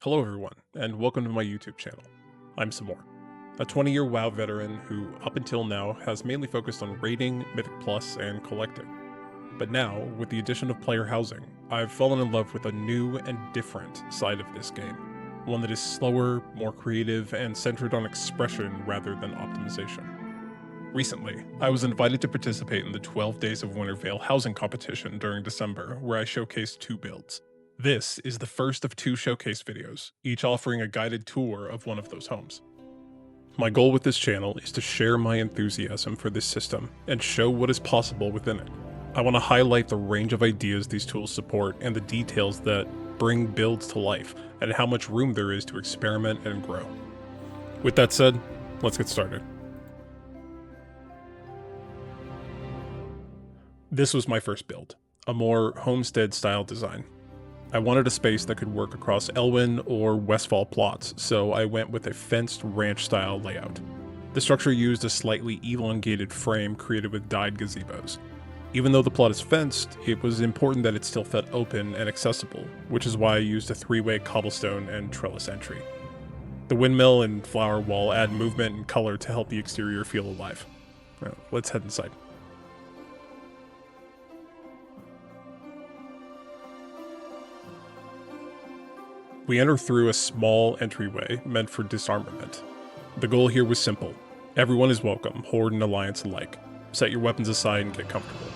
Hello everyone, and welcome to my YouTube channel. I'm Samor, a 20-year WoW veteran who, up until now, has mainly focused on raiding, Mythic Plus, and collecting. But now, with the addition of player housing, I've fallen in love with a new and different side of this game. One that is slower, more creative, and centered on expression rather than optimization. Recently, I was invited to participate in the 12 Days of Wintervale housing competition during December, where I showcased two builds. This is the first of two showcase videos, each offering a guided tour of one of those homes. My goal with this channel is to share my enthusiasm for this system and show what is possible within it. I want to highlight the range of ideas these tools support and the details that bring builds to life, and how much room there is to experiment and grow. With that said, let's get started. This was my first build, a more homestead style design. I wanted a space that could work across Elwyn or Westfall plots, so I went with a fenced ranch-style layout. The structure used a slightly elongated frame created with dyed gazebos. Even though the plot is fenced, it was important that it still felt open and accessible, which is why I used a three-way cobblestone and trellis entry. The windmill and flower wall add movement and color to help the exterior feel alive. Now, let's head inside. We enter through a small entryway meant for disarmament. The goal here was simple. Everyone is welcome, Horde and Alliance alike. Set your weapons aside and get comfortable.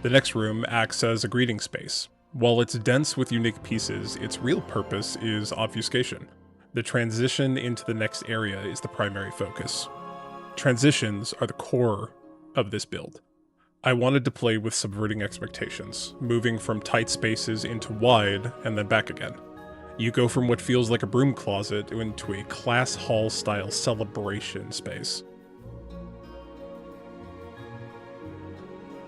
The next room acts as a greeting space. While it's dense with unique pieces, its real purpose is obfuscation. The transition into the next area is the primary focus. Transitions are the core of this build. I wanted to play with subverting expectations, moving from tight spaces into wide, and then back again. You go from what feels like a broom closet into a class hall style celebration space.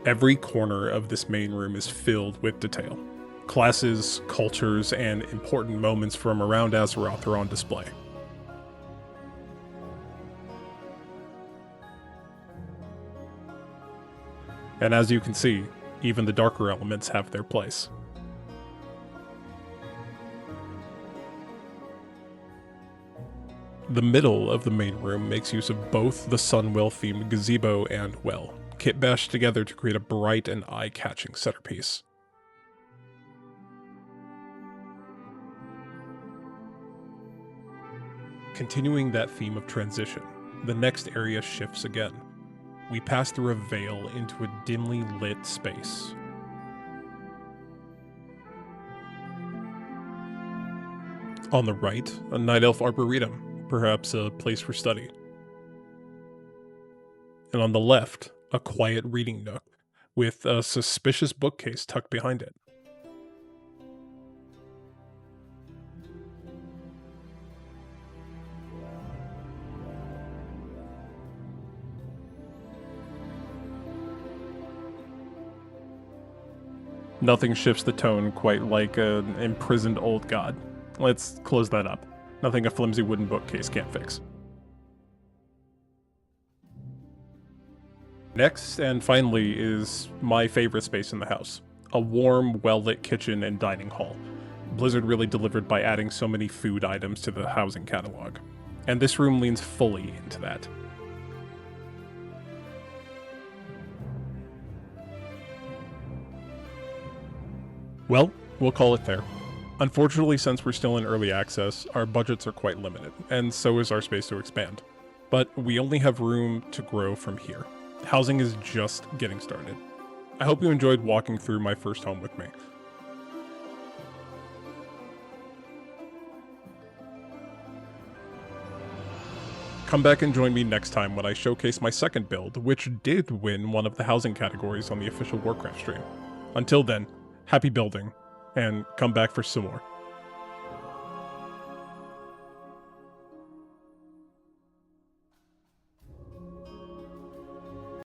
Every corner of this main room is filled with detail. Classes, cultures, and important moments from around Azeroth are on display. And as you can see, even the darker elements have their place. The middle of the main room makes use of both the Sunwell themed gazebo and well, kit bashed together to create a bright and eye-catching centerpiece. Continuing that theme of transition, the next area shifts again. We pass through a veil into a dimly lit space. On the right, a Night Elf Arboretum, perhaps a place for study. And on the left, a quiet reading nook, with a suspicious bookcase tucked behind it. Nothing shifts the tone quite like an imprisoned old god. Let's close that up. Nothing a flimsy wooden bookcase can't fix. Next, and finally, is my favorite space in the house. A warm, well-lit kitchen and dining hall. Blizzard really delivered by adding so many food items to the housing catalog. And this room leans fully into that. Well, we'll call it there. Unfortunately, since we're still in early access, our budgets are quite limited, and so is our space to expand. But we only have room to grow from here. Housing is just getting started. I hope you enjoyed walking through my first home with me. Come back and join me next time when I showcase my second build, which did win one of the housing categories on the official Warcraft stream. Until then, happy building, and come back for some more.